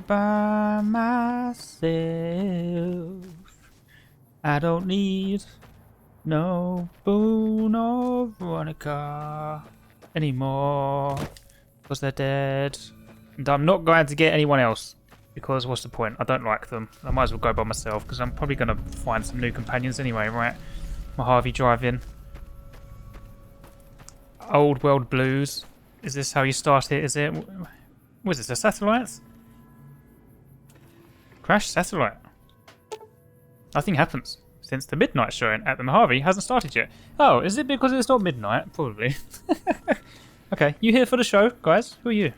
by myself. I don't need no Boone or Veronica anymore because they're dead. And I'm not going to get anyone else because what's the point? I don't like them. I might as well go by myself because I'm probably going to find some new companions anyway, right? Mojave Drive-In. Old World Blues. Is this how you start it? Is it? What is this? A satellite? Crash satellite. Nothing happens since the midnight showing at the Mojave hasn't started yet. Oh, is it because it's not midnight? Probably. Okay, you here for the show, guys? Who are you?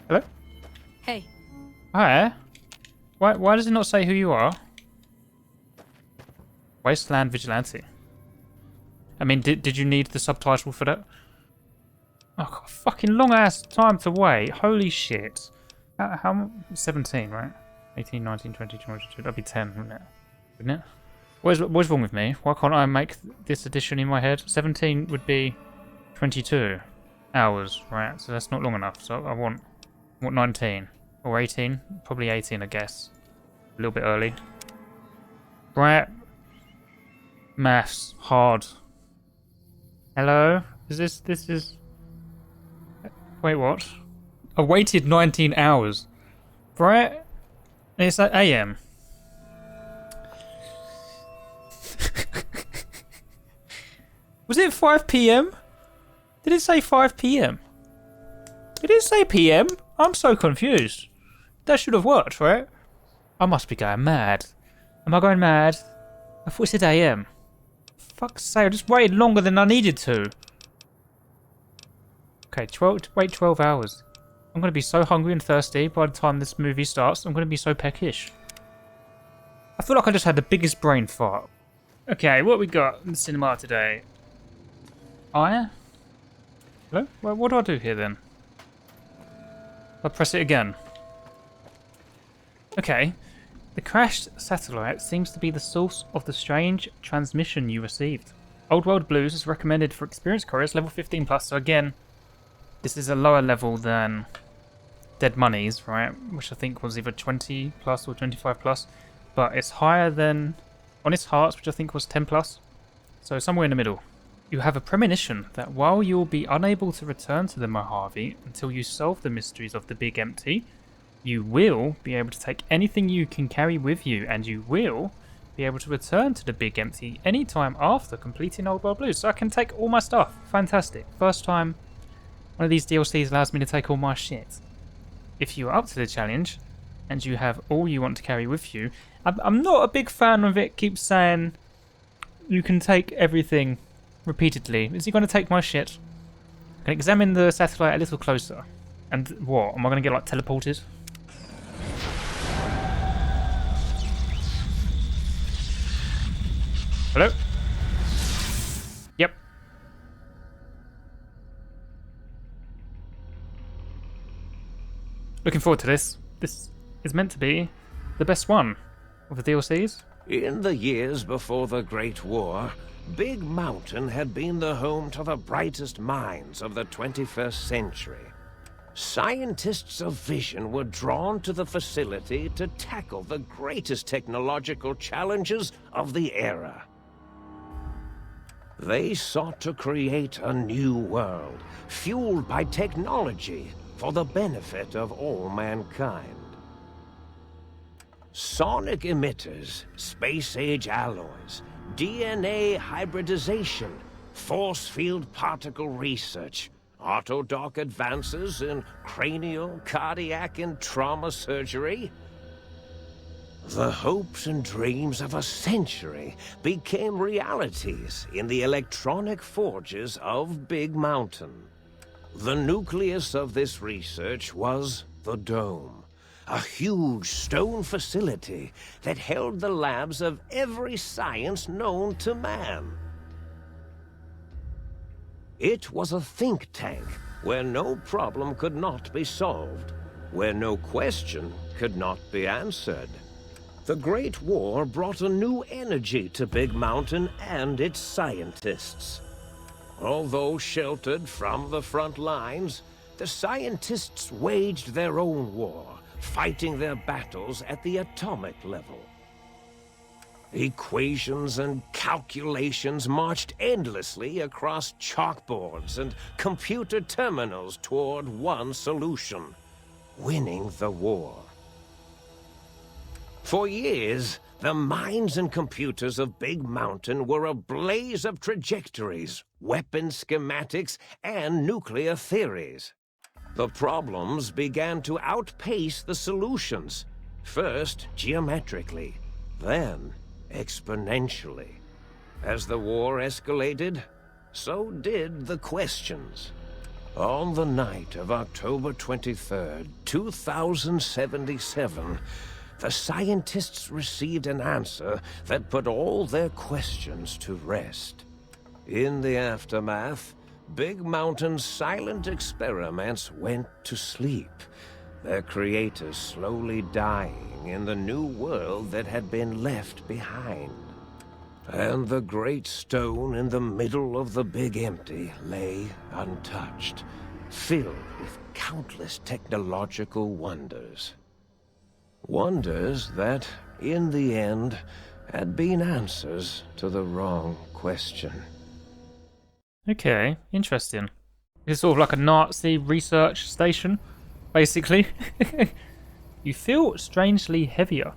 Hello? Hey. Hi. Why does it not say who you are? Wasteland Vigilante. I mean, did you need the subtitle for that? Oh, God, fucking long ass time to wait. Holy shit. How 17, right? 18, 19, 20, 22. That'd be 10, wouldn't it? Wouldn't it? What's wrong with me? Why can't I make this addition in my head? 17 would be 22 hours, right? So that's not long enough. So I want 19 or 18. Probably 18, I guess. A little bit early. Right. Maths hard. Hello? Is this is... Wait, what? I waited 19 hours. Right? It's at AM. Was it 5 PM? Did it say 5 PM? Did it say PM? I'm so confused. That should have worked, right? I must be going mad. Am I going mad? I thought it said AM. Fuck's sake, I just waited longer than I needed to. Okay, wait 12 hours. I'm going to be so hungry and thirsty by the time this movie starts. I'm going to be so peckish. I feel like I just had the biggest brain fart. Okay, what we got in the cinema today? Hello? What do I do here then? I'll press it again. Okay. The crashed satellite seems to be the source of the strange transmission you received. Old World Blues is recommended for experienced couriers level 15+, so again, this is a lower level than Dead Monies, right? Which I think was either 20+ or 25+, but it's higher than Honest Hearts, which I think was 10+, so somewhere in the middle. You have a premonition that while you will be unable to return to the Mojave until you solve the mysteries of the Big Empty, you will be able to take anything you can carry with you, and you will be able to return to the Big Empty anytime after completing Old World Blues. So I can take all my stuff. Fantastic. First time one of these DLCs allows me to take all my shit. If you are up to the challenge, and you have all you want to carry with you, I'm not a big fan of it keeps saying you can take everything repeatedly. Is he going to take my shit? I can examine the satellite a little closer. And what? Am I going to get like teleported? Hello? Yep. Looking forward to this. This is meant to be the best one of the DLCs. In the years before the Great War, Big Mountain had been the home to the brightest minds of the 21st century. Scientists of vision were drawn to the facility to tackle the greatest technological challenges of the era. They sought to create a new world, fueled by technology for the benefit of all mankind. Sonic emitters, space-age alloys, DNA hybridization, force field particle research, autodoc advances in cranial, cardiac, and trauma surgery. The hopes and dreams of a century became realities in the electronic forges of Big Mountain. The nucleus of this research was the Dome, a huge stone facility that held the labs of every science known to man. It was a think tank where no problem could not be solved, where no question could not be answered. The Great War brought a new energy to Big Mountain and its scientists. Although sheltered from the front lines, The scientists waged their own war, fighting their battles at the atomic level. Equations and calculations marched endlessly across chalkboards and computer terminals toward one solution: winning the war. For years, the minds and computers of Big Mountain were a blaze of trajectories, weapon schematics, and nuclear theories. The problems began to outpace the solutions, first geometrically, then exponentially. As the war escalated, so did the questions. On the night of October 23rd, 2077, the scientists received an answer that put all their questions to rest. In the aftermath, Big Mountain's silent experiments went to sleep, their creators slowly dying in the new world that had been left behind. And the great stone in the middle of the Big Empty lay untouched, filled with countless technological wonders. Wonders that, in the end, had been answers to the wrong question. Okay, interesting. It's sort of like a Nazi research station, basically. You feel strangely heavier.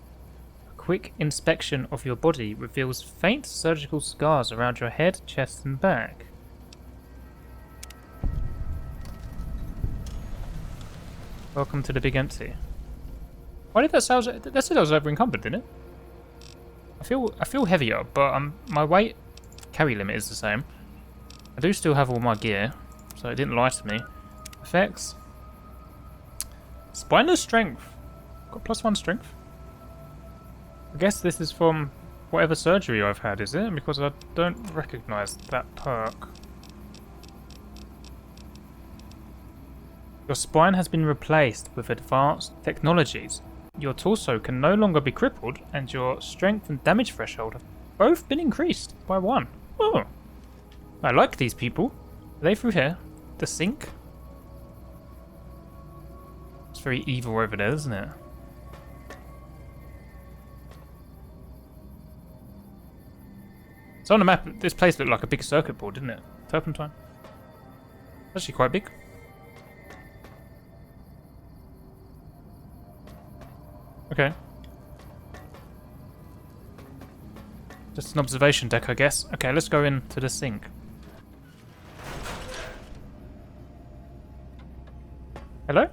A quick inspection of your body reveals faint surgical scars around your head, chest, and back. Welcome to the Big Empty. Why did that sound? That said I was over encumbered, didn't it? I feel heavier, but my weight carry limit is the same. I do still have all my gear, so it didn't lie to me. Effects. Spinal strength. Got +1 strength. I guess this is from whatever surgery I've had, is it? Because I don't recognise that perk. Your spine has been replaced with advanced technologies. Your torso can no longer be crippled, and your strength and damage threshold have both been increased by 1. Oh, I like these people. Are they through here? The sink? It's very evil over there, isn't it? So on the map, this place looked like a big circuit board, didn't it? Turpentine. Actually quite big. Okay. Just an observation deck, I guess. Okay, let's go into the sink. Hello?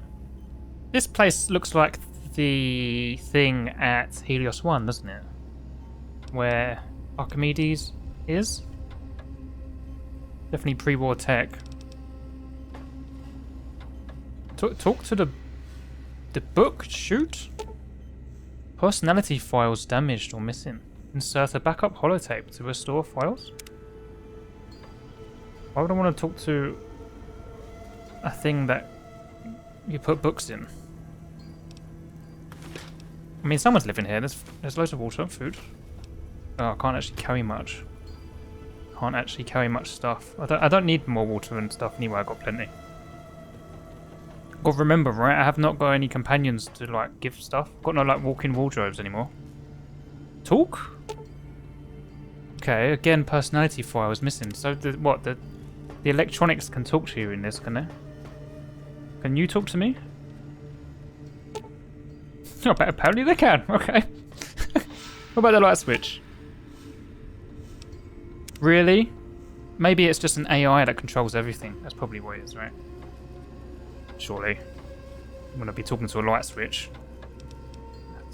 This place looks like the thing at Helios 1, doesn't it? Where Archimedes is. Definitely pre-war tech. Talk to the book? Shoot? Personality files damaged or missing. Insert a backup holotape to restore files. Why would I want to talk to a thing that you put books in? I mean, someone's living here. There's loads of water, food. Oh, I can't actually carry much. Can't actually carry much stuff. I don't need more water and stuff anyway. I got plenty. Got to remember, right? I have not got any companions to like give stuff. Got no like walk-in wardrobes anymore. Talk? Okay, again, personality file is missing. So the electronics can talk to you in this, can they? Can you talk to me? Oh, apparently they can. Okay. What about the light switch? Really? Maybe it's just an AI that controls everything. That's probably what it is, right? Surely. I'm gonna be talking to a light switch.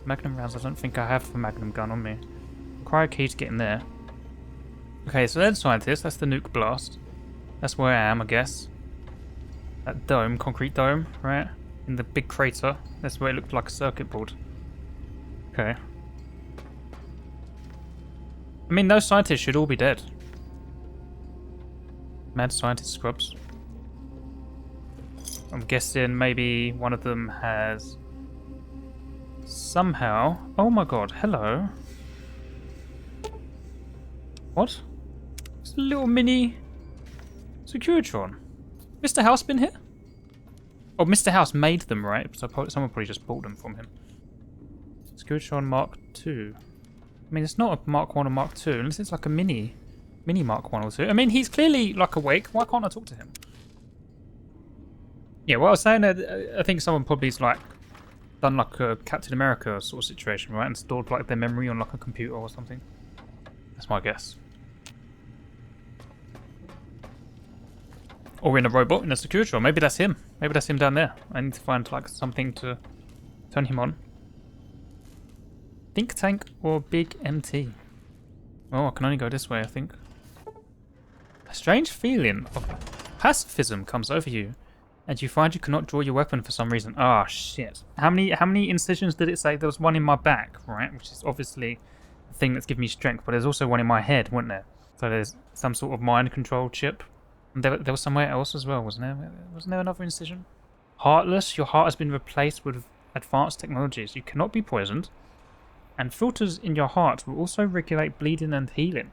Magnum rounds, I don't think I have a magnum gun on me. Require a key to get in there. Okay, so there's scientists. That's the nuke blast. That's where I am, I guess. That dome, concrete dome, right? In the big crater. That's where it looked like a circuit board. Okay. I mean, those scientists should all be dead. Mad scientist scrubs. I'm guessing maybe one of them has somehow... Oh my god, hello. What? It's a little mini Securitron. Mr. House been here? Oh, Mr. House made them, right? So someone probably just bought them from him. Screwtron Mark II. I mean, it's not a Mark 1 or Mark 2, unless it's like a mini Mark 1 or 2. I mean, he's clearly like awake. Why can't I talk to him? Yeah, what I was saying, I think someone probably's like done like a Captain America sort of situation, right? And stored like their memory on like a computer or something. That's my guess. Or in a robot, in a security room. Maybe that's him. Maybe that's him down there. I need to find like something to turn him on. Think tank or big MT? Oh, I can only go this way, I think. A strange feeling of pacifism comes over you, and you find you cannot draw your weapon for some reason. Ah, shit. How many incisions did it say? There was one in my back, right? Which is obviously the thing that's giving me strength, but there's also one in my head, wasn't there? So there's some sort of mind control chip. And there was somewhere else as well, wasn't there? Wasn't there another incision? Heartless, your heart has been replaced with advanced technologies. You cannot be poisoned. And filters in your heart will also regulate bleeding and healing,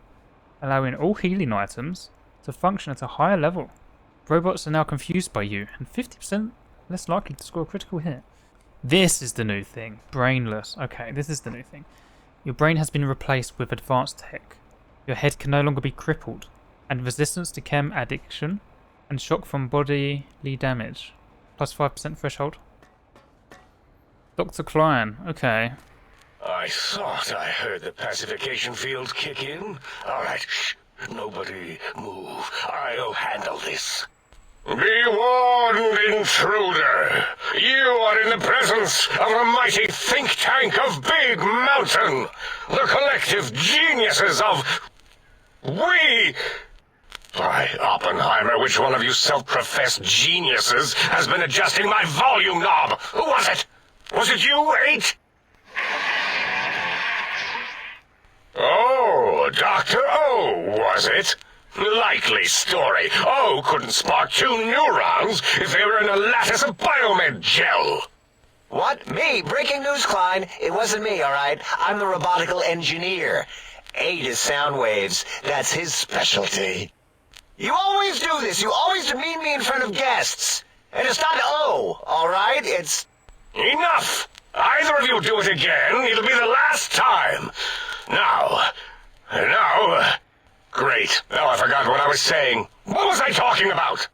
allowing all healing items to function at a higher level. Robots are now confused by you, and 50% less likely to score a critical hit. This is the new thing. Brainless. Okay, this is the new thing. Your brain has been replaced with advanced tech. Your head can no longer be crippled, and resistance to chem addiction and shock from bodily damage. Plus 5% threshold. Dr. Klein. Okay. I thought I heard the pacification field kick in. All right, shh. Nobody move. I'll handle this. Be warned, intruder. You are in the presence of a mighty think tank of Big Mountain. The collective geniuses of... We... By Oppenheimer, which one of you self-professed geniuses has been adjusting my volume knob? Who was it? Was it you, 8? Oh, Dr. O, was it? Likely story. O couldn't spark 2 neurons if they were in a lattice of biomed gel. What? Me? Breaking news, Klein. It wasn't me, all right? I'm the robotical engineer. 8 is sound waves. That's his specialty. You always do this. You always demean me in front of guests. And it's not O, all right? It's... Enough! Either of you do it again, it'll be the last time. Now... Great. Now I forgot what I was saying. What was I talking about?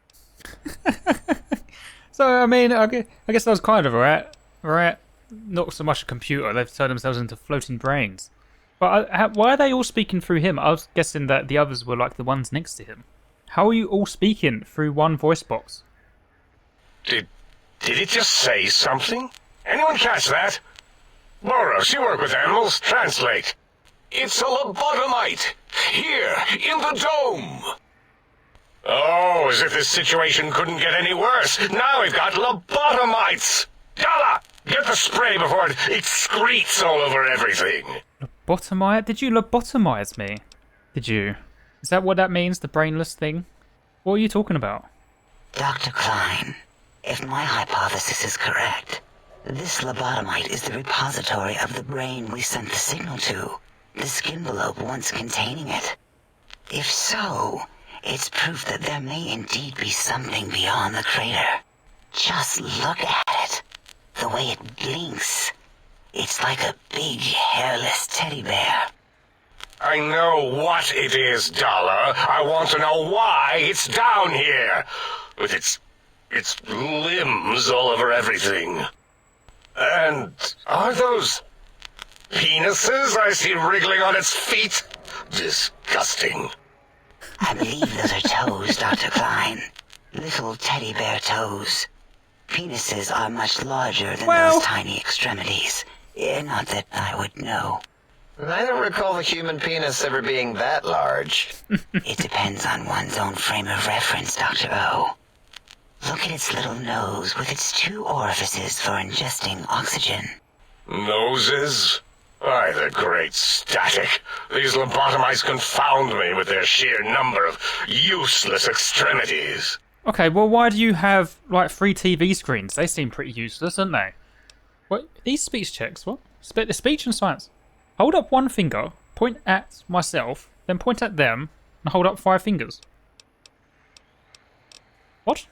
So, I mean, I guess that was kind of right? Not so much a computer. They've turned themselves into floating brains. But why are they all speaking through him? I was guessing that the others were like the ones next to him. How are you all speaking through one voice box? Did it just say something? Anyone catch that? Boros, you work with animals. Translate. It's a lobotomite. Here, in the dome. Oh, as if this situation couldn't get any worse. Now we've got lobotomites. Dalla, get the spray before it excretes all over everything. Lobotomite? Did you lobotomize me? Did you? Is that what that means, the brainless thing? What are you talking about? Dr. Klein, if my hypothesis is correct, this lobotomite is the repository of the brain we sent the signal to, the skin envelope once containing it. If so, it's proof that there may indeed be something beyond the crater. Just look at it. The way it blinks. It's like a big, hairless teddy bear. I know what it is, Dollar. I want to know why it's down here. With its limbs all over everything. And are those penises I see wriggling on its feet? Disgusting. I believe those are toes, Dr. Klein. Little teddy bear toes. Penises are much larger than those tiny extremities. Not that I would know. I don't recall the human penis ever being that large. It depends on one's own frame of reference, Dr. O. Look at its little nose with its 2 orifices for ingesting oxygen. Noses? By the great static. These lobotomites confound me with their sheer number of useless extremities. Okay, well, why do you have, like, 3 TV screens? They seem pretty useless, don't they? What? These speech checks, what? Speech and science. Hold up one finger, point at myself, then point at them, and hold up 5 fingers. What?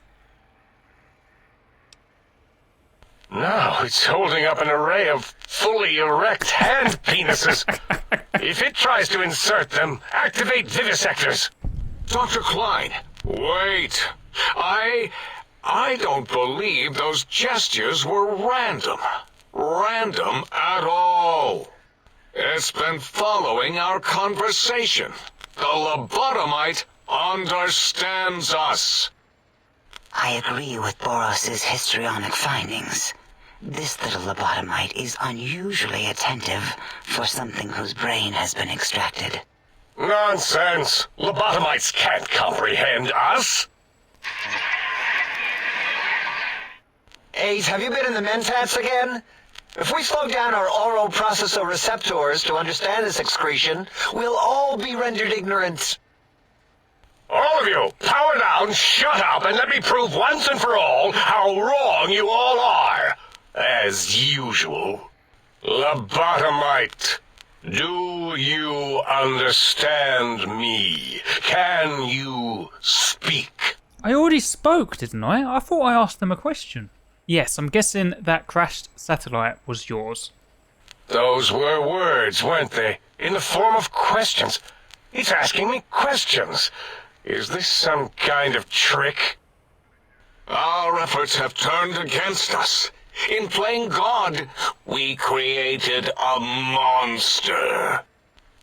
Now it's holding up an array of fully erect hand penises. If it tries to insert them, activate vivisectors. Dr. Klein, wait. I don't believe those gestures were random. Random at all. It's been following our conversation. The lobotomite understands us. I agree with Boros's histrionic findings. This little lobotomite is unusually attentive for something whose brain has been extracted. Nonsense! Lobotomites can't comprehend us! 8, have you been in the mentats again? If we slow down our oral processoreceptors to understand this excretion, we'll all be rendered ignorant. All of you, power down, shut up, and let me prove once and for all how wrong you all are. As usual. Lobotomite, do you understand me? Can you speak? I already spoke, didn't I? I thought I asked them a question. Yes, I'm guessing that crashed satellite was yours. Those were words, weren't they? In the form of questions. It's asking me questions. Is this some kind of trick? Our efforts have turned against us. In playing God, we created a monster.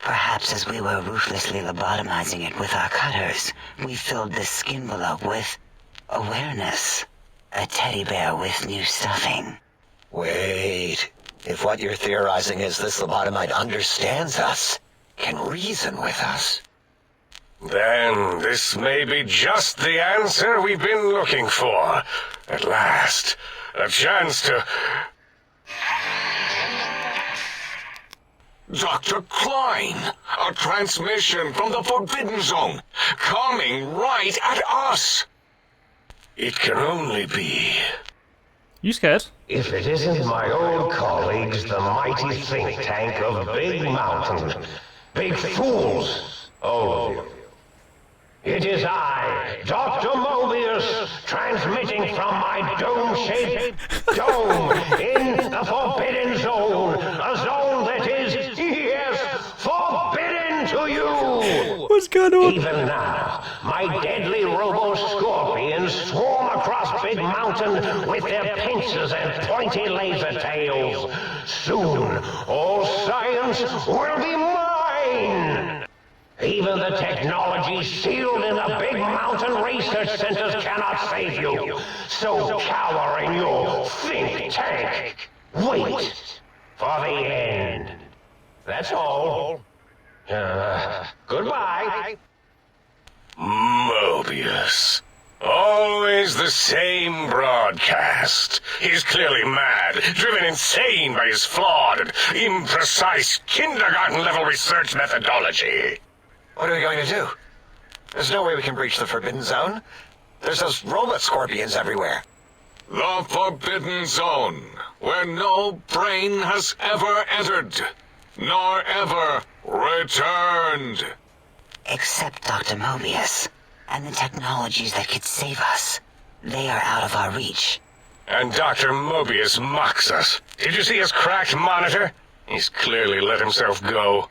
Perhaps as we were ruthlessly lobotomizing it with our cutters, we filled this skin envelope with awareness. A teddy bear with new stuffing. Wait, if what you're theorizing is this lobotomite understands us, can reason with us, then this may be just the answer we've been looking for. At last, a chance to... Dr. Klein, a transmission from the Forbidden Zone, coming right at us. It can only be... You scared? If it isn't my old colleagues, the mighty think tank of Big Mountain. Big fools, all of you. It is I, Dr. Mobius, transmitting from my dome-shaped dome in the Forbidden Zone. A zone that is, yes, forbidden to you. What's going on? Even now, my deadly robo-scorpions swarm across Big Mountain with their pincers and pointy laser tails. Soon, all science will be mine. Even the technology sealed in the Big Mountain research centers cannot save you. So cower in your think tank. Wait for the end. That's all. Goodbye. Mobius. Always the same broadcast. He's clearly mad, driven insane by his flawed and imprecise kindergarten-level research methodology. what are we going to do? There's no way we can breach the Forbidden Zone. There's those robot scorpions everywhere. The Forbidden Zone, where no brain has ever entered, nor ever returned. Except Dr. Mobius, and the technologies that could save us. They are out of our reach. And Dr. Mobius mocks us. Did you see his cracked monitor? He's clearly let himself go.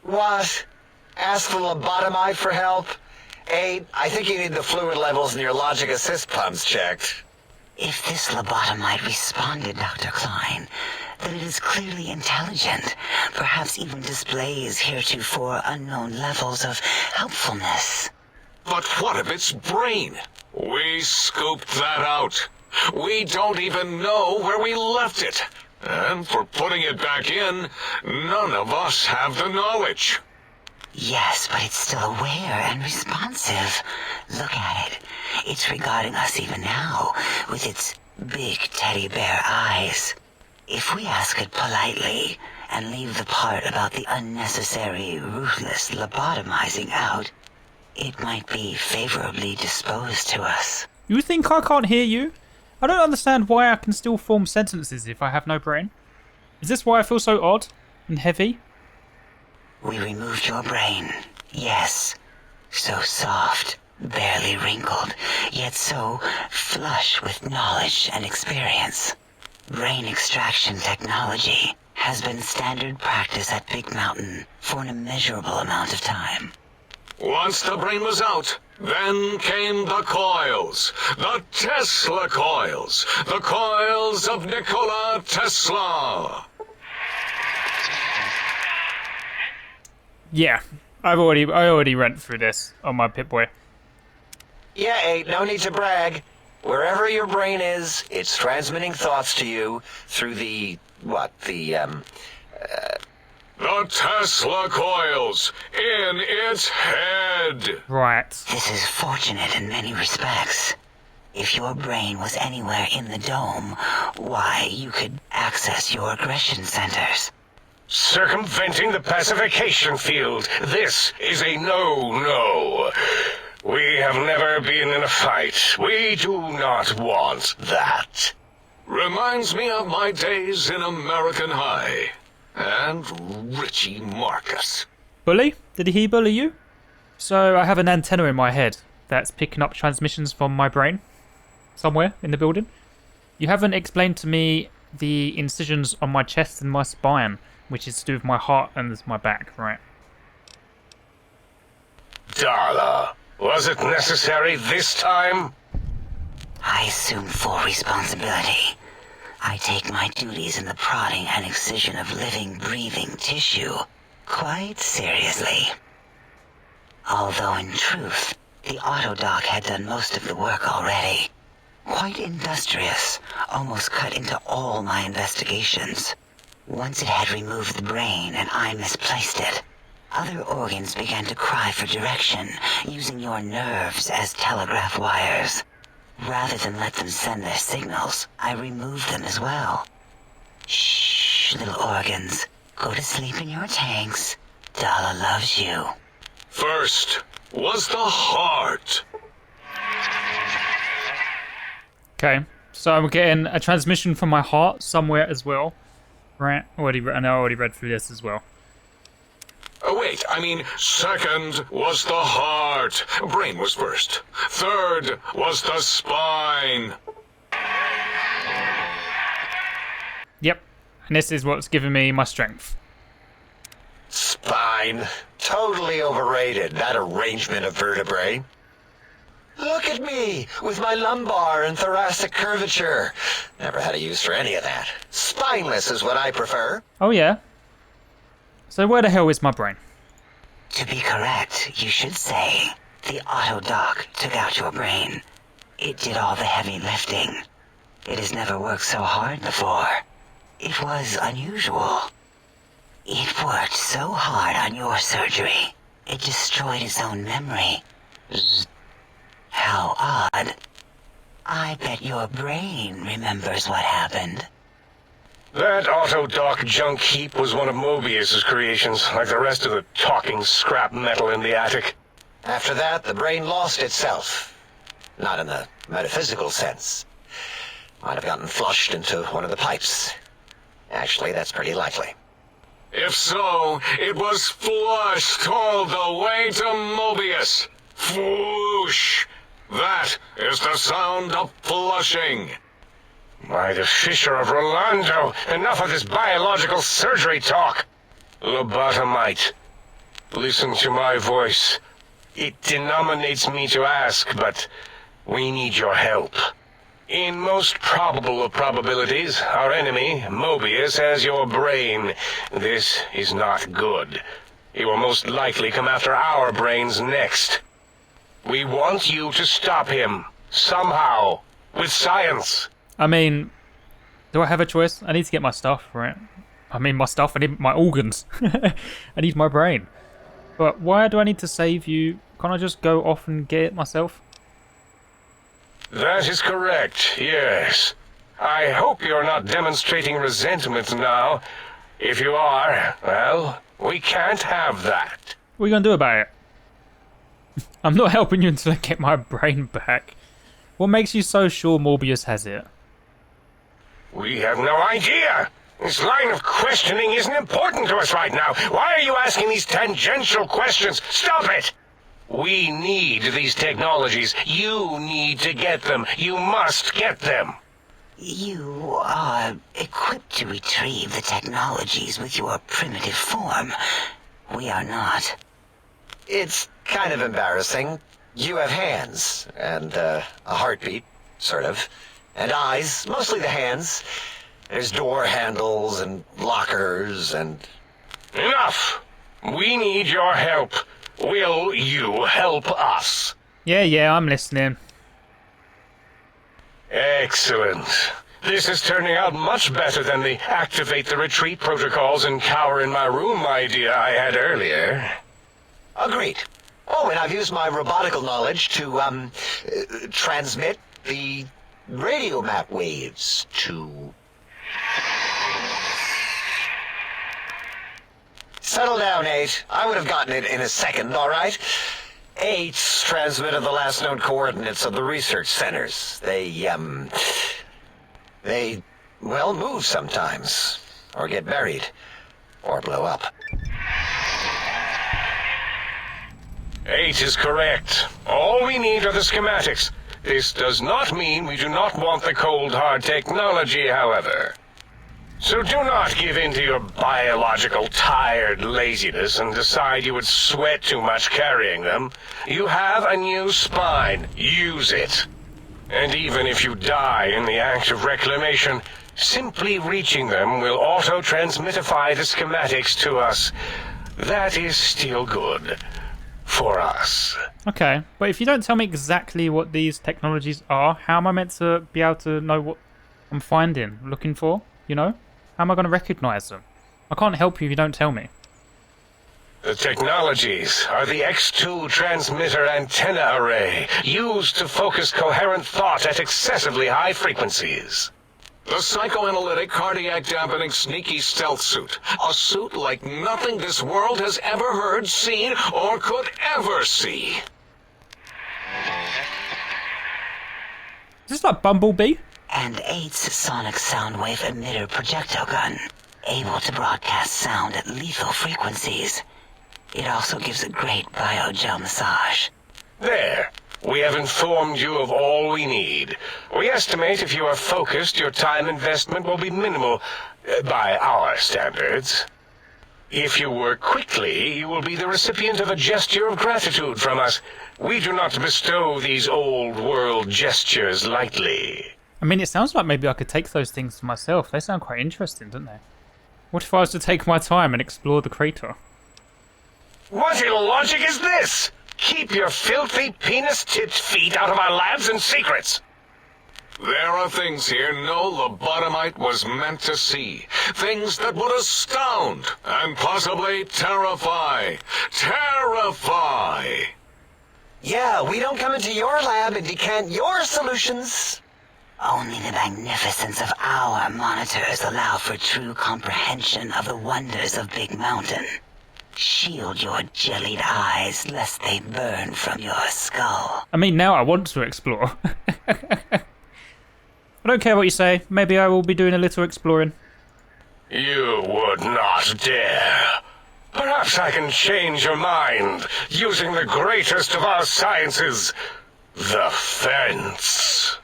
What? Ask the lobotomite for help? 8, I think you need the fluid levels in your logic assist pumps checked. If this lobotomite responded, Dr. Klein, then it is clearly intelligent, perhaps even displays heretofore unknown levels of helpfulness. But what of its brain? We scooped that out. We don't even know where we left it. And for putting it back in, none of us have the knowledge. Yes, but it's still aware and responsive. Look at it. It's regarding us even now, with its big teddy bear eyes. If we ask it politely, and leave the part about the unnecessary, ruthless lobotomizing out, it might be favorably disposed to us. You think I can't hear you? I don't understand why I can still form sentences if I have no brain. Is this why I feel so odd and heavy? We removed your brain. Yes. So soft, barely wrinkled, yet so flush with knowledge and experience. Brain extraction technology has been standard practice at Big Mountain for an immeasurable amount of time. Once the brain was out, then came the coils. The Tesla coils. The coils of Nikola Tesla. Yeah, I already went through this on my Pip-Boy. Yeah, ain't no need to brag. Wherever your brain is, it's transmitting thoughts to you through the Tesla coils in its head. Right. This is fortunate in many respects. If your brain was anywhere in the dome, why, you could access your aggression centers. Circumventing the pacification field. This is a no-no. We have never been in a fight. We do not want that. Reminds me of my days in American High. And Richie Marcus. Bully? Did he bully you? So I have an antenna in my head that's picking up transmissions from my brain somewhere in the building. You haven't explained to me the incisions on my chest and my spine, which is to do with my heart and my back, right? Darla, was it necessary this time? I assume full responsibility. I take my duties in the prodding and excision of living, breathing tissue quite seriously. Although in truth, the Autodoc had done most of the work already. Quite industrious, almost cut into all my investigations. Once it had removed the brain and I misplaced it, other organs began to cry for direction, using your nerves as telegraph wires. Rather than let them send their signals, I removed them as well. Shh, little organs. Go to sleep in your tanks. Dala loves you. First was the heart. Okay, so I'm getting a transmission from my heart somewhere as well. Right, I already read through this as well. Oh, wait, second was the heart. Brain was first. Third was the spine. Yep, and this is what's giving me my strength. spine. Totally overrated, that arrangement of vertebrae. Look at me, with my lumbar and thoracic curvature. Never had a use for any of that. Spineless is what I prefer. Oh yeah? So where the hell is my brain? To be correct, you should say, the Autodoc took out your brain. It did all the heavy lifting. It has never worked so hard before. It was unusual. It worked so hard on your surgery, it destroyed its own memory. How odd. I bet your brain remembers what happened. That Autodoc junk heap was one of Mobius's creations, like the rest of the talking scrap metal in the attic. After that, the brain lost itself. Not in the metaphysical sense. Might have gotten flushed into one of the pipes. Actually, that's pretty likely. If so, it was flushed all the way to Mobius. Flush! That is the sound of flushing. By the Fisher of Rolando, enough of this biological surgery talk. Lobotomite, listen to my voice. It denominates me to ask, but we need your help. In most probable of probabilities, our enemy, Mobius, has your brain. This is not good. He will most likely come after our brains next. We want you to stop him, somehow, with science. I mean, do I have a choice? I need to get my stuff, right? I mean, my stuff, I need my organs. I need my brain. But why do I need to save you? Can't I just go off and get it myself? That is correct, yes. I hope you're not demonstrating resentment now. If you are, well, we can't have that. What are you going to do about it? I'm not helping you until I get my brain back. What makes you so sure Morbius has it? We have no idea. This line of questioning isn't important to us right now. Why are you asking these tangential questions? Stop it! We need these technologies. You need to get them. You must get them. You are equipped to retrieve the technologies with your primitive form. We are not. It's kind of embarrassing. You have hands, and a heartbeat, sort of, and eyes, mostly the hands. There's door handles and lockers and... Enough! We need your help. Will you help us? Yeah, I'm listening. Excellent. This is turning out much better than the activate the retreat protocols and cower in my room idea I had earlier. Agreed. Oh, and I've used my robotical knowledge to, transmit the radio map waves to... Settle down, 8. I would have gotten it in a second, all right? 8's transmitted the last known coordinates of the research centers. They, well, move sometimes. Or get buried. Or blow up. 8 is correct. All we need are the schematics. This does not mean we do not want the cold hard technology, however. So do not give in to your biological tired laziness and decide you would sweat too much carrying them. You have a new spine. Use it. And even if you die in the act of reclamation, simply reaching them will auto-transmitify the schematics to us. That is still good. For us. Okay, but if you don't tell me exactly what these technologies are, how am I meant to be able to know what I'm finding, looking for, you know? How am I going to recognize them? I can't help you if you don't tell me. The technologies are the X2 transmitter antenna array, used to focus coherent thought at excessively high frequencies. The psychoanalytic, cardiac dampening, sneaky stealth suit. A suit like nothing this world has ever heard, seen, or could ever see. Is this like Bumblebee? And 8's sonic soundwave emitter projectile gun, able to broadcast sound at lethal frequencies. It also gives a great biogel massage. There. We have informed you of all we need. We estimate if you are focused, your time investment will be minimal, by our standards. If you work quickly, you will be the recipient of a gesture of gratitude from us. We do not bestow these old-world gestures lightly. I mean, it sounds like maybe I could take those things to myself. They sound quite interesting, don't they? What if I was to take my time and explore the crater? What illogic is this? Keep your filthy, penis-tipped feet out of our labs and secrets. There are things here no lobotomite was meant to see. Things that would astound and possibly terrify. Terrify! Yeah, we don't come into your lab and decant your solutions. Only the magnificence of our monitors allow for true comprehension of the wonders of Big Mountain. Shield your jellied eyes lest they burn from your skull. I mean, now I want to explore. I don't care what you say. Maybe I will be doing a little exploring. You would not dare. Perhaps I can change your mind using the greatest of our sciences, the fence.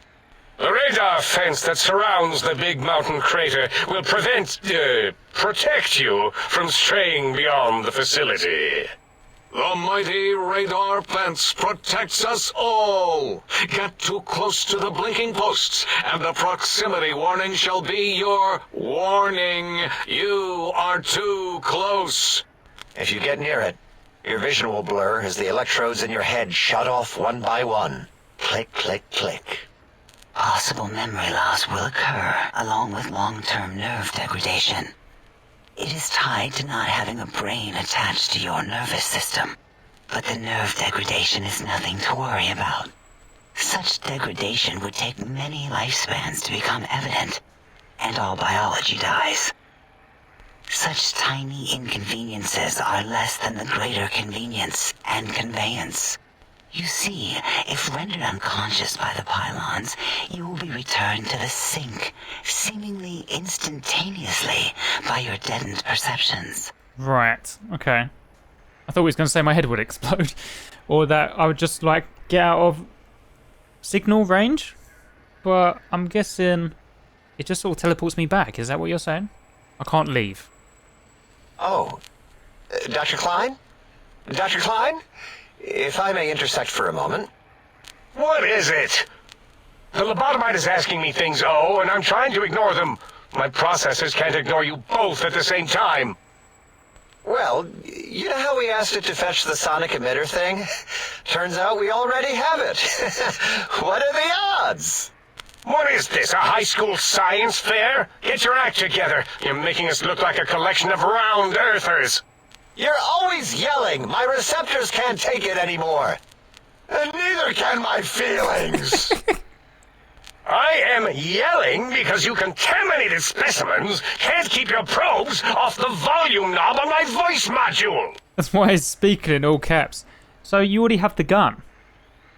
The radar fence that surrounds the Big Mountain crater will protect you from straying beyond the facility. The mighty radar fence protects us all. Get too close to the blinking posts, and the proximity warning shall be your warning. You are too close. If you get near it, your vision will blur as the electrodes in your head shut off one by one. Click, click, click. Possible memory loss will occur, along with long-term nerve degradation. It is tied to not having a brain attached to your nervous system. But the nerve degradation is nothing to worry about. Such degradation would take many lifespans to become evident, and all biology dies. Such tiny inconveniences are less than the greater convenience and conveyance. You see, if rendered unconscious by the pylons, you will be returned to the sink, seemingly instantaneously, by your deadened perceptions. Right, okay. I thought he was going to say my head would explode. Or that I would just, like, get out of signal range. But I'm guessing it just sort of teleports me back. Is that what you're saying? I can't leave. Oh, Dr. Klein? Dr. Klein? If I may intersect for a moment. What is it? The lobotomite is asking me things, and I'm trying to ignore them. My processors can't ignore you both at the same time. Well, you know how we asked it to fetch the sonic emitter thing? Turns out we already have it. What are the odds? What is this, a high school science fair? Get your act together. You're making us look like a collection of round earthers. You're always yelling. My receptors can't take it anymore. And neither can my feelings. I am yelling because you contaminated specimens can't keep your probes off the volume knob on my voice module. That's why he's speaking in all caps. So you already have the gun.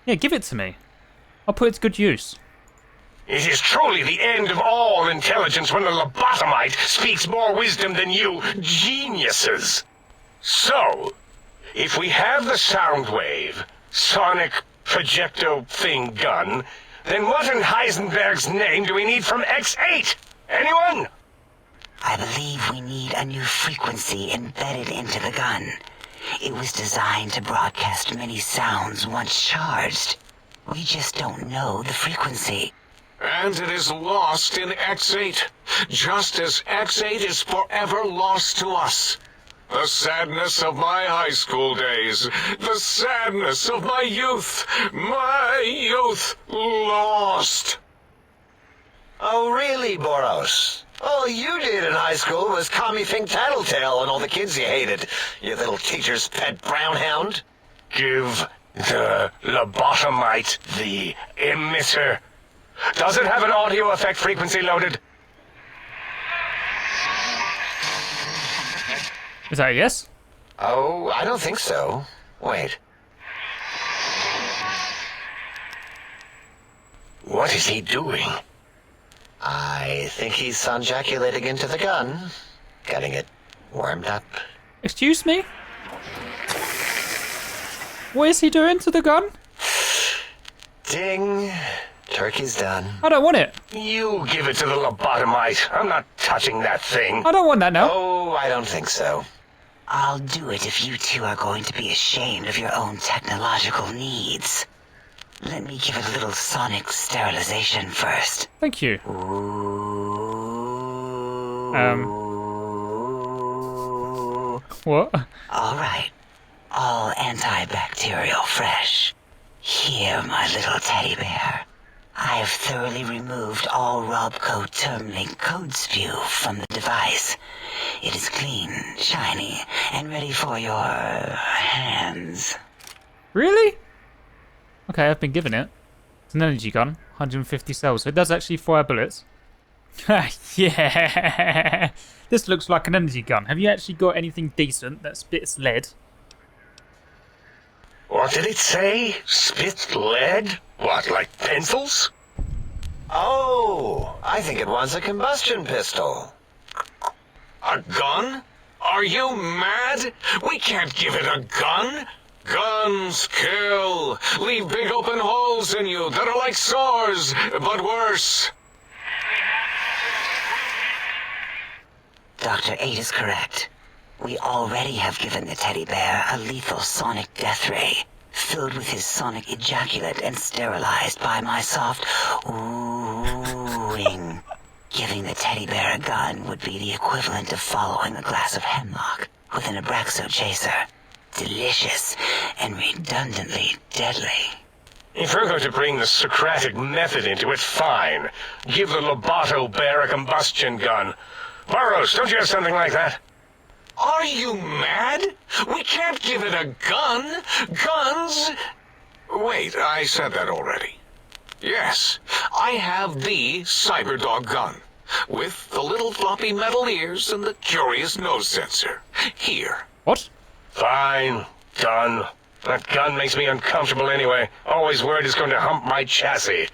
Yeah, give it to me. I'll put it to good use. It is truly the end of all intelligence when the lobotomite speaks more wisdom than you geniuses. So, if we have the sound wave, sonic projecto thing gun, then what in Heisenberg's name do we need from X8? Anyone? I believe we need a new frequency embedded into the gun. It was designed to broadcast many sounds once charged. We just don't know the frequency. And it is lost in X8, just as X8 is forever lost to us. The sadness of my high school days, the sadness of my youth lost. Oh, really, Boros? All you did in high school was call me Fink Tattletale and all the kids you hated, you little teacher's pet brown hound. Give the lobotomite the emitter. Does it have an audio effect frequency loaded? Is that a yes? Oh, I don't think so. Wait. What is he doing? I think he's sonjaculating into the gun. Getting it warmed up. Excuse me? What is he doing to the gun? Ding. Turkey's done. I don't want it. You give it to the lobotomite. I'm not touching that thing. I don't want that now. Oh, I don't think so. I'll do it if you two are going to be ashamed of your own technological needs. Let me give it a little sonic sterilization first. Thank you. What? All right. All antibacterial fresh. Here, my little teddy bear. I have thoroughly removed all Robco Termlink code spew from the device. It is clean, shiny, and ready for your hands. Really? Okay, I've been given it. It's an energy gun, 150 cells, so it does actually fire bullets. Yeah! This looks like an energy gun. Have you actually got anything decent that spits lead? What did it say? Spit lead? What, like pencils? Oh, I think it wants a combustion pistol. A gun? Are you mad? We can't give it a gun. Guns kill. Leave big open holes in you that are like sores, but worse. Dr. 8 is correct. We already have given the teddy bear a lethal sonic death ray, filled with his sonic ejaculate and sterilized by my soft oohing. Giving the teddy bear a gun would be the equivalent of following a glass of hemlock with an Abraxo chaser. Delicious and redundantly deadly. If we're going to bring the Socratic method into it, fine. Give the Loboto bear a combustion gun. Burroughs, don't you have something like that? Are you mad? We can't give it a gun. Guns... Wait, I said that already. Yes, I have the Cyberdog gun, with the little floppy metal ears and the curious nose sensor. Here. What? Fine. Done. That gun makes me uncomfortable anyway. Always worried it's going to hump my chassis.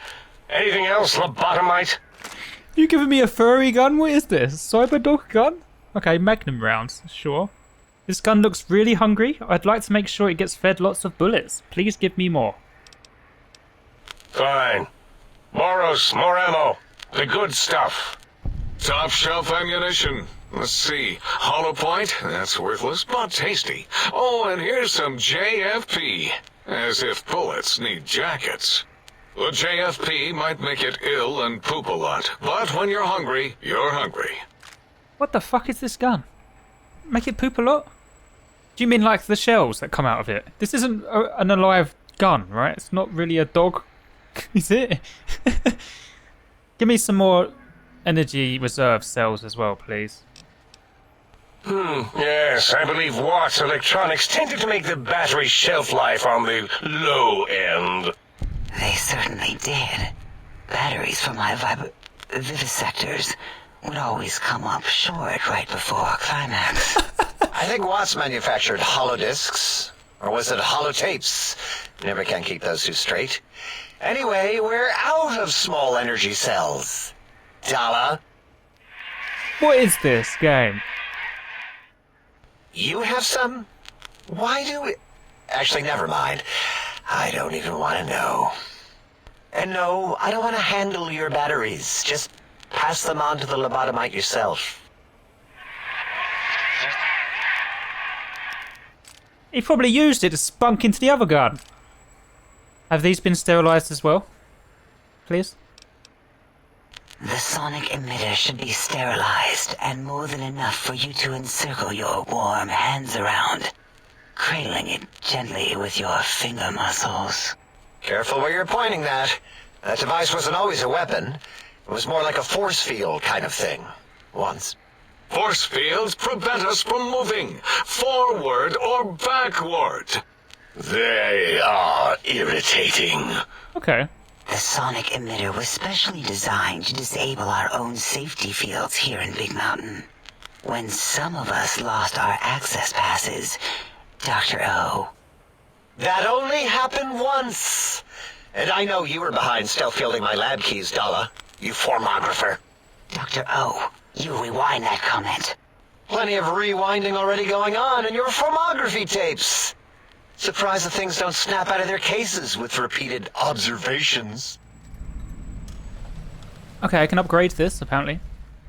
Anything else, lobotomite? You giving me a furry gun? What is this? Cyberdog gun? Okay, Magnum rounds, sure. This gun looks really hungry. I'd like to make sure it gets fed lots of bullets. Please give me more. Fine. Boros, more ammo. The good stuff. Top shelf ammunition. Let's see. Hollow point? That's worthless, but tasty. Oh, and here's some JFP. As if bullets need jackets. The JFP might make it ill and poop a lot, but when you're hungry, you're hungry. What the fuck is this gun? Make it poop a lot? Do you mean like the shells that come out of it? This isn't an alive gun, right? It's not really a dog. Is it? Give me some more energy reserve cells as well, please. Yes, I believe Watt's Electronics tended to make the battery shelf life on the low end. They certainly did. Batteries for my vivisectors would always come up short right before climax. I think Watts manufactured holodiscs. Or was it holotapes? Never can keep those two straight. Anyway, we're out of small energy cells. Dala, What is this game? you have some? Why do we... Actually, never mind. I don't even want to know. And no, I don't want to handle your batteries. Just pass them on to the lobotomite yourself. He probably used it to spunk into the other gun. Have these been sterilized as well? Please? The sonic emitter should be sterilized and more than enough for you to encircle your warm hands around, cradling it gently with your finger muscles. Careful where you're pointing that. That device wasn't always a weapon. It was more like a force field kind of thing. Once. Force fields prevent us from moving forward or backward. They are irritating. Okay. The sonic emitter was specially designed to disable our own safety fields here in Big Mountain. When some of us lost our access passes, Dr. O. That only happened once. And I know you were behind stealth fielding my lab keys, Dala. You formographer. Dr. O, you rewind that comment. Plenty of rewinding already going on in your formography tapes. Surprised the things don't snap out of their cases with repeated observations. Okay, I can upgrade this, apparently.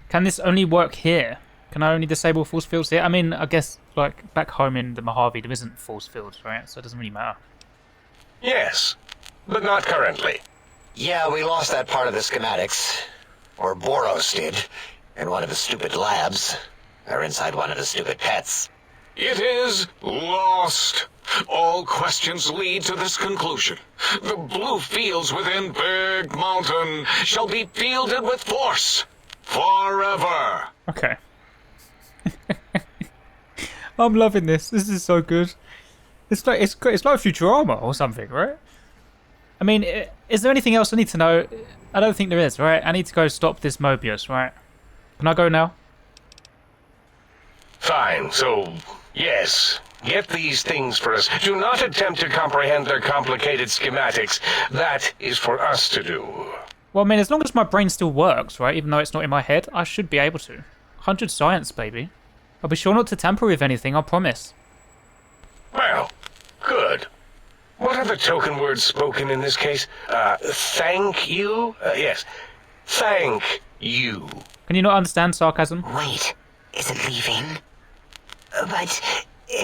Can this only work here? Can I only disable force fields here? I mean, I guess, like, back home in the Mojave, there isn't force fields, right? So it doesn't really matter. Yes, but not currently. Yeah, we lost that part of the schematics. Or Boros did. In one of the stupid labs. Or inside one of the stupid pets. It is lost. All questions lead to this conclusion. The blue fields within Big Mountain shall be fielded with force. Forever. Okay. I'm loving this. This is so good. It's like Futurama or something, right? I mean, is there anything else I need to know? I don't think there is, right? I need to go stop this Mobius, right? Can I go now? Fine, so, yes. Get these things for us. Do not attempt to comprehend their complicated schematics. That is for us to do. Well, I mean, as long as my brain still works, right? Even though it's not in my head, I should be able to. 100 science, baby. I'll be sure not to tamper with anything, I promise. Well, good. What are the token words spoken in this case? Thank you? Yes. Thank you. Can you not understand sarcasm? Wait, is it leaving? But,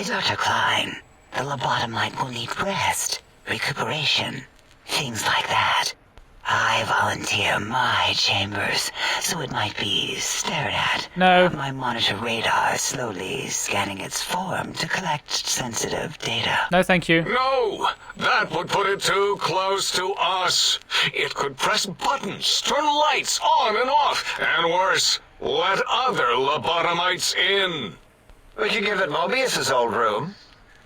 Dr. Klein, the lobotomite will need rest, recuperation, things like that. I volunteer my chambers, so it might be stared at. No. My monitor radar slowly scanning its form to collect sensitive data. No, thank you. No, that would put it too close to us. It could press buttons, turn lights on and off, and worse, let other lobotomites in. We could give it Mobius's old room.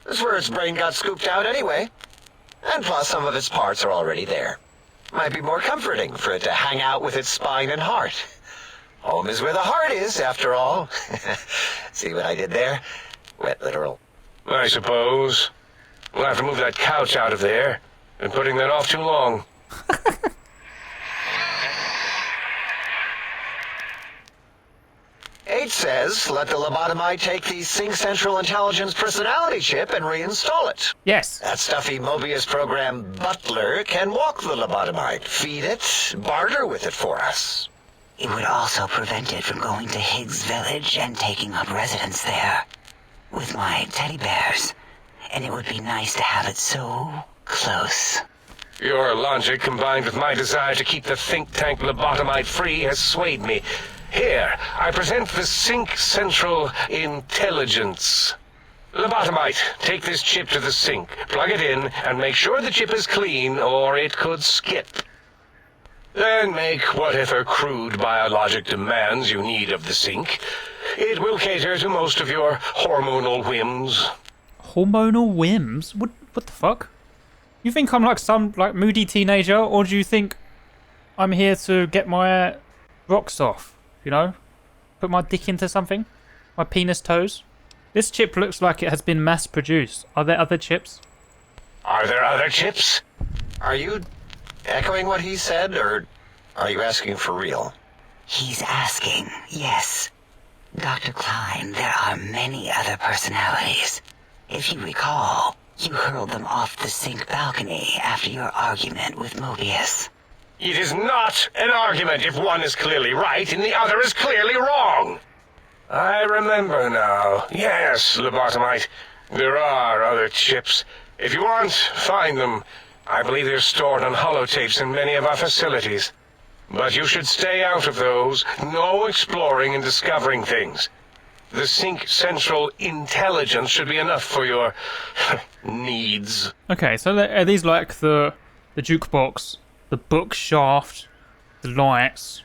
That's where its brain got scooped out anyway. And plus some of its parts are already there. Might be more comforting for it to hang out with its spine and heart. Home is where the heart is, after all. See what I did there? Wet literal. I suppose. We'll have to move that couch out of there. Been putting that off too long. Mate says let the lobotomite take the Sync Central Intelligence personality chip and reinstall it. Yes. That stuffy Mobius program butler can walk the lobotomite, feed it, barter with it for us. It would also prevent it from going to Higgs Village and taking up residence there with my teddy bears. And it would be nice to have it so close. Your logic, combined with my desire to keep the think tank lobotomite free, has swayed me. Here, I present the Sync Central Intelligence. Lobotomite, take this chip to the sink, plug it in, and make sure the chip is clean, or it could skip. Then make whatever crude biologic demands you need of the sink. It will cater to most of your hormonal whims. Hormonal whims? What the fuck? You think I'm like some moody teenager, or do you think I'm here to get my rocks off? You know? Put my dick into something? My penis toes? This chip looks like it has been mass produced. Are there other chips? Are there other chips? Are you echoing what he said, or are you asking for real? He's asking, yes. Dr. Klein, there are many other personalities. If you recall, you hurled them off the sink balcony after your argument with Mobius. It is not an argument if one is clearly right and the other is clearly wrong. I remember now. Yes, Lobotomite. There are other chips. If you want, find them. I believe they're stored on holotapes in many of our facilities. But you should stay out of those. No exploring and discovering things. The Sync Central Intelligence should be enough for your needs. Okay, so are these like the jukebox, the book shaft, the lights,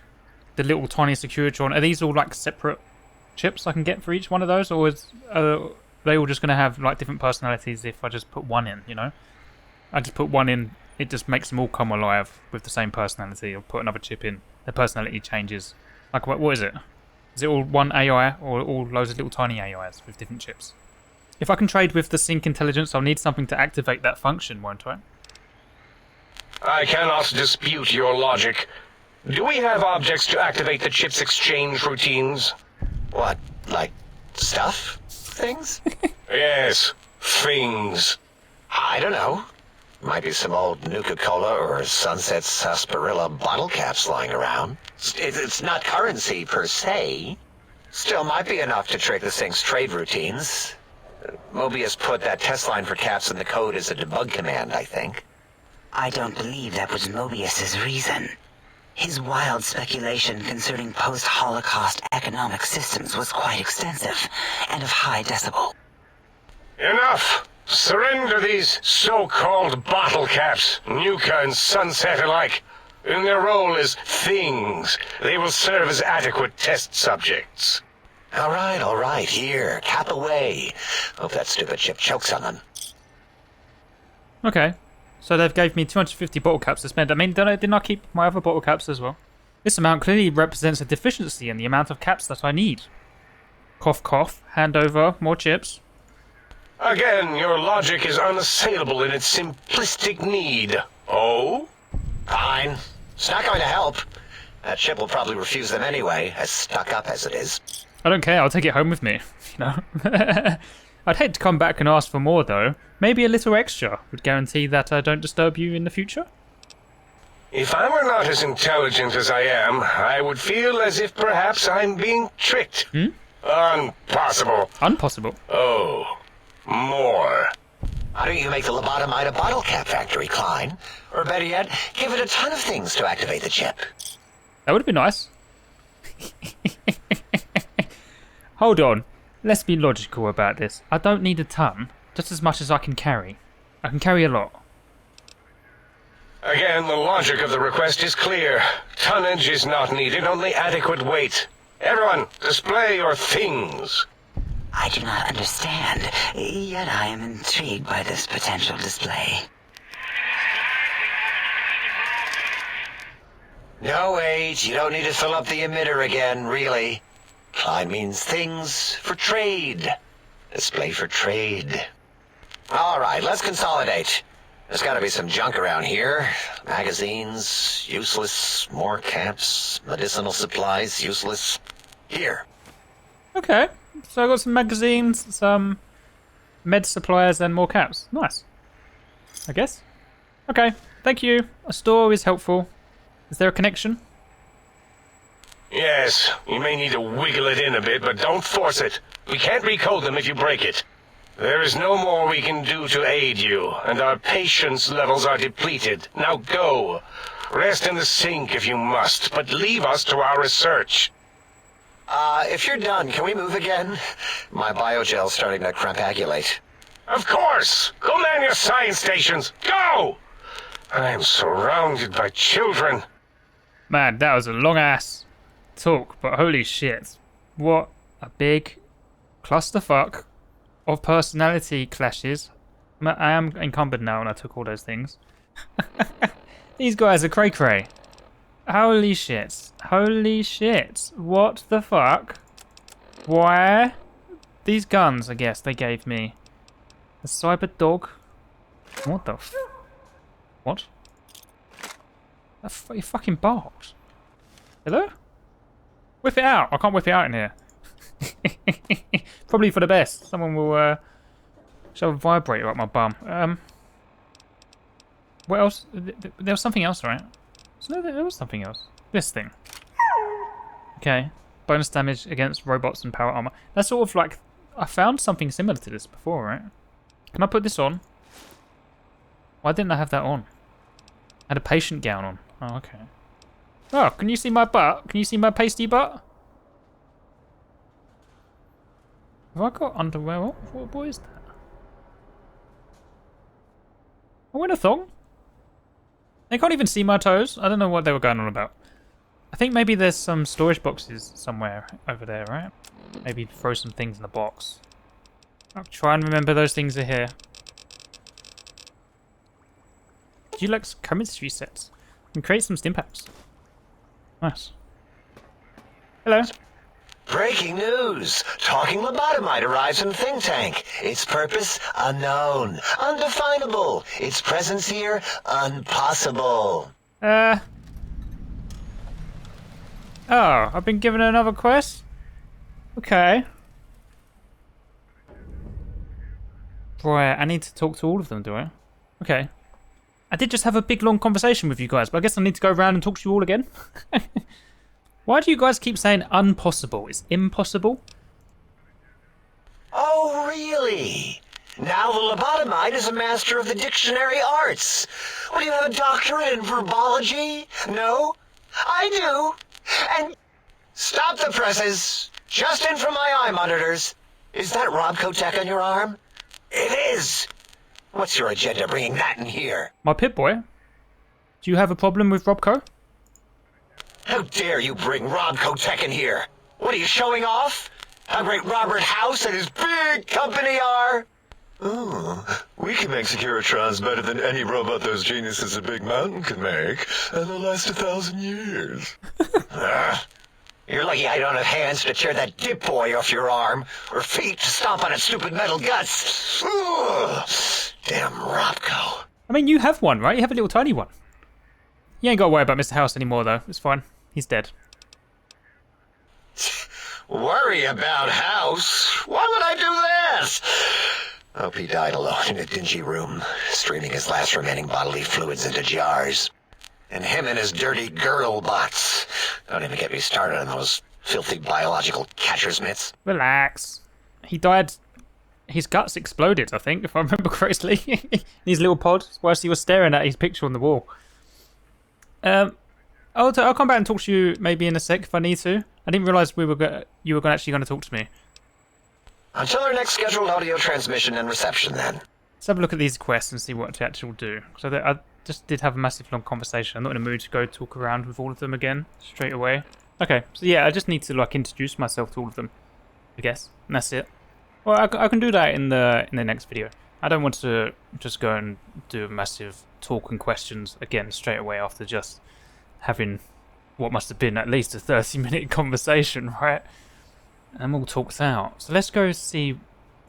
the little tiny Securitron? Are these all like separate chips I can get for each one of those, or are they all just going to have like different personalities if I just put one in, you know? I just put one in, it just makes them all come alive with the same personality, or put another chip in, their personality changes. Like, what is it? Is it all one AI, or all loads of little tiny AIs with different chips? If I can trade with the Sync Intelligence, I'll need something to activate that function, won't I? I cannot dispute your logic. Do we have objects to activate the chip's exchange routines? What, like stuff? Things? Yes, things. I don't know. Might be some old Nuka-Cola or Sunset Sarsaparilla bottle caps lying around. It's not currency per se. Still might be enough to trick the Sync's trade routines. Mobius put that test line for caps in the code as a debug command, I think. I don't believe that was Mobius's reason. His wild speculation concerning post-Holocaust economic systems was quite extensive and of high decibel. Enough! Surrender these so-called bottle caps, Nuka and Sunset alike. In their role as things, they will serve as adequate test subjects. All right, here, cap away. Hope that stupid chip chokes on them. Okay, so they've gave me 250 bottle caps to spend. I mean, didn't I keep my other bottle caps as well? This amount clearly represents a deficiency in the amount of caps that I need. Cough, cough, hand over more chips. Again, your logic is unassailable in its simplistic need. Oh? Fine. It's not going to help. That chip will probably refuse them anyway, as stuck up as it is. I don't care, I'll take it home with me, you know? I'd hate to come back and ask for more, though. Maybe a little extra would guarantee that I don't disturb you in the future? If I were not as intelligent as I am, I would feel as if perhaps I'm being tricked. Impossible. Impossible? Oh, more. Why don't you make the Lobotomite a bottle cap factory, Klein? Or better yet, give it a ton of things to activate the chip. That would be nice. Hold on. Let's be logical about this. I don't need a ton, just as much as I can carry. I can carry a lot. Again, the logic of the request is clear. Tonnage is not needed, only adequate weight. Everyone, display your things. I do not understand, yet I am intrigued by this potential display. No, wait, you don't need to fill up the emitter again, really. Klein means things for trade. Display for trade. All right, let's consolidate. There's got to be some junk around here. Magazines, useless. More caps. Medicinal supplies, useless. Here. Okay, so I got some magazines, some med supplies, and more caps. Nice. I guess. Okay, thank you. A store is helpful. Is there a connection? Yes, you may need to wiggle it in a bit, but don't force it. We can't recode them if you break it. There is no more we can do to aid you, and our patience levels are depleted. Now go. Rest in the sink if you must, but leave us to our research. If you're done, can we move again? My biogel's starting to crampagulate. Of course! Go man your science stations! Go! I am surrounded by children. Man, that was a long ass talk, but holy shit. What a big clusterfuck of personality clashes. I am encumbered now and I took all those things. These guys are cray-cray. Holy shit. Holy shit. What the fuck? Why? These guns, I guess, they gave me. The cyber dog. What the f... What? You fucking barked. Hello? Whip it out. I can't whip it out in here. Probably for the best. Someone will shove a vibrator up my bum. What else? There was something else, right? No, there was something else. This thing. Okay. Bonus damage against robots and power armor. That's sort of like... I found something similar to this before, right? Can I put this on? Why didn't I have that on? I had a patient gown on. Oh, okay. Oh, can you see my butt? Can you see my pasty butt? Have I got underwear? What is that? I wear a thong? They can't even see my toes. I don't know what they were going on about. I think maybe there's some storage boxes somewhere over there, right? Maybe throw some things in the box. I'll try and remember those things are here. Do you like chemistry sets? And create some stim packs. Nice. Hello. Breaking news! Talking lobotomite arrives in think tank. Its purpose, unknown. Undefinable. Its presence here, impossible. Oh, I've been given another quest? Okay. Right, I need to talk to all of them, do I? Okay. I did just have a big long conversation with you guys, but I guess I need to go around and talk to you all again. Why do you guys keep saying impossible? It's impossible? Oh, really? Now the lobotomite is a master of the dictionary arts. What, do you have a doctorate in verbology? No? I do. And stop the presses. Just in from my eye monitors. Is that Robco tech on your arm? It is. What's your agenda bringing that in here? My Pip-Boy? Do you have a problem with Robco? How dare you bring Robco tech in here? What are you showing off? How great Robert House and his big company are? Oh, we can make Securitrons better than any robot those geniuses at Big Mountain could make, and they'll last 1,000 years. You're lucky I don't have hands to tear that dip boy off your arm, or feet to stomp on its stupid metal guts. Ugh. Damn Robco. I mean, you have one, right? You have a little tiny one. You ain't got to worry about Mr. House anymore, though. It's fine. He's dead. Worry about House? Why would I do this? Hope he died alone in a dingy room, streaming his last remaining bodily fluids into jars. And him and his dirty girl bots. Don't even get me started on those filthy biological catcher's mitts. Relax. He died... His guts exploded, I think, if I remember correctly. In his little pod, whilst he was staring at his picture on the wall. I'll come back and talk to you maybe in a sec if I need to. I didn't realise you were actually going to talk to me. Until our next scheduled audio transmission and reception, then. Let's have a look at these quests and see what to actually do. So I just did have a massive long conversation. I'm not in a mood to go talk around with all of them again straight away. Okay, so yeah, I just need to like introduce myself to all of them, I guess, and that's it. Well, I can do that in the next video. I don't want to just go and do a massive talk and questions again straight away after just having what must have been at least a 30-minute conversation, right? And I'm all talked out. So let's go see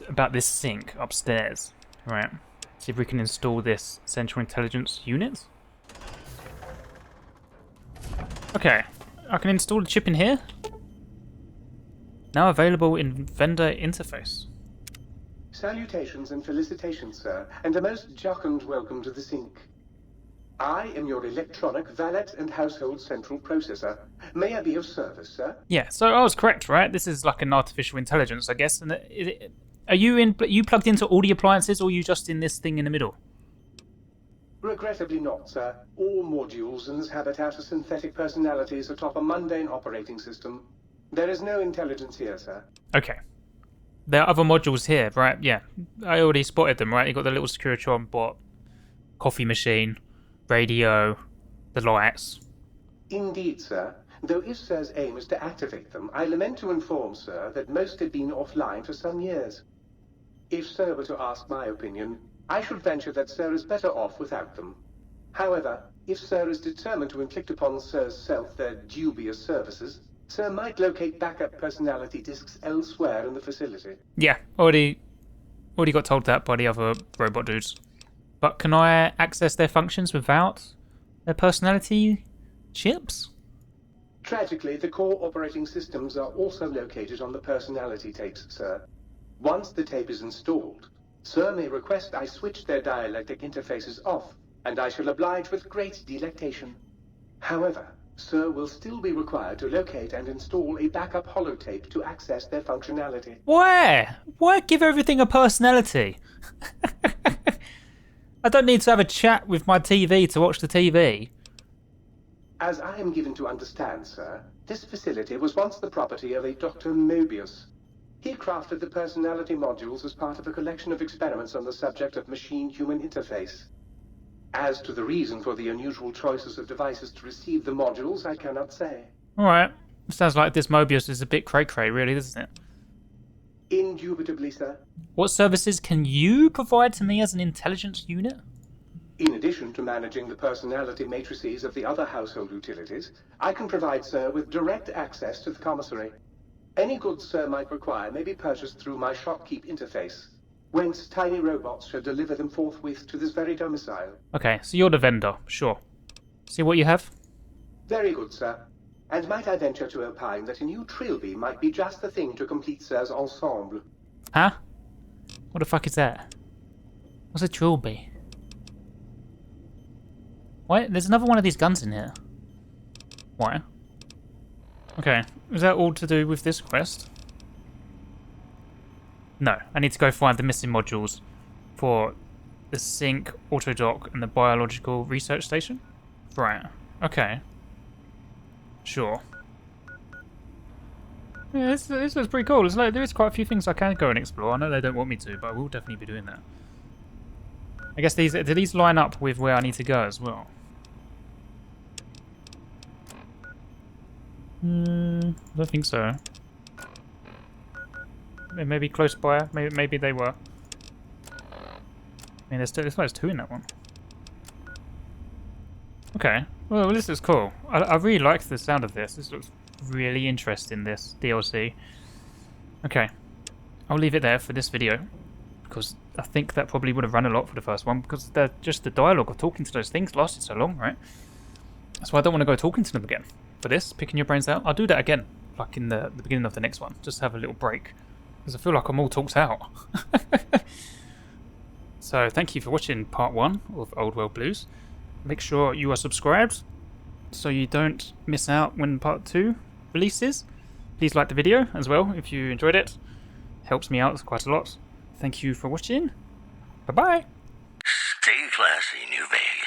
about this sink upstairs, right? See if we can install this central intelligence unit. Okay, I can install the chip in here. Now available in vendor interface. Salutations and felicitations, sir, and a most jocund welcome to the sink. I am your electronic valet and household central processor. May I be of service, sir? Yeah, so I was correct, right? This is like an artificial intelligence, I guess. And are you plugged into all the appliances, or are you just in this thing in the middle? Regrettably not, sir. All modules in this habitat are synthetic personalities atop a mundane operating system. There is no intelligence here, sir. Okay. There are other modules here, right? Yeah. I already spotted them, right? You got the little Securitron bot, coffee machine, radio, the lights. Indeed, sir. Though if sir's aim is to activate them, I lament to inform, sir, that most have been offline for some years. If sir were to ask my opinion, I should venture that sir is better off without them. However, if sir is determined to inflict upon sir's self their dubious services, sir might locate backup personality disks elsewhere in the facility. Yeah, already got told that by the other robot dudes. But can I access their functions without their personality chips? Tragically, the core operating systems are also located on the personality tapes, sir. Once the tape is installed, sir may request I switch their dialectic interfaces off, and I shall oblige with great delectation. However, sir will still be required to locate and install a backup holotape to access their functionality. Where? Why give everything a personality? I don't need to have a chat with my TV to watch the TV. As I am given to understand, sir, this facility was once the property of a Dr. Mobius. He crafted the personality modules as part of a collection of experiments on the subject of machine-human interface. As to the reason for the unusual choices of devices to receive the modules, I cannot say. Alright. Sounds like this Mobius is a bit cray-cray, really, doesn't it? Indubitably, sir. What services can you provide to me as an intelligence unit? In addition to managing the personality matrices of the other household utilities, I can provide sir with direct access to the commissary. Any goods sir might require may be purchased through my shopkeep interface, whence tiny robots shall deliver them forthwith to this very domicile. Okay, so you're the vendor, sure. See what you have? Very good, sir. And might I venture to opine that a new trilby might be just the thing to complete sir's ensemble? Huh? What the fuck is that? What's a trilby? Why? There's another one of these guns in here. Why? Okay, is that all to do with this quest? No, I need to go find the missing modules for the sink, auto dock, and the biological research station? Right, okay. Sure. Yeah, this looks pretty cool. It's like, there is quite a few things I can go and explore. I know they don't want me to, but I will definitely be doing that. I guess do these line up with where I need to go as well? I don't think so. Maybe close by. Maybe they were. I mean, there's two in that one. Okay. Well, this is cool. I really like the sound of this. This looks really interesting, this DLC. Okay. I'll leave it there for this video, because I think that probably would have run a lot for the first one, because just the dialogue of talking to those things lasted so long, right? That's why I don't want to go talking to them again. For this, picking your brains out, I'll do that again, like in the beginning of the next one. Just have a little break, because I feel like I'm all talked out. So thank you for watching part 1 of Old World Blues. Make sure you are subscribed so you don't miss out when part 2 releases. Please like the video as well if you enjoyed it. Helps me out quite a lot. Thank you for watching. Bye bye. Stay classy, New Vegas.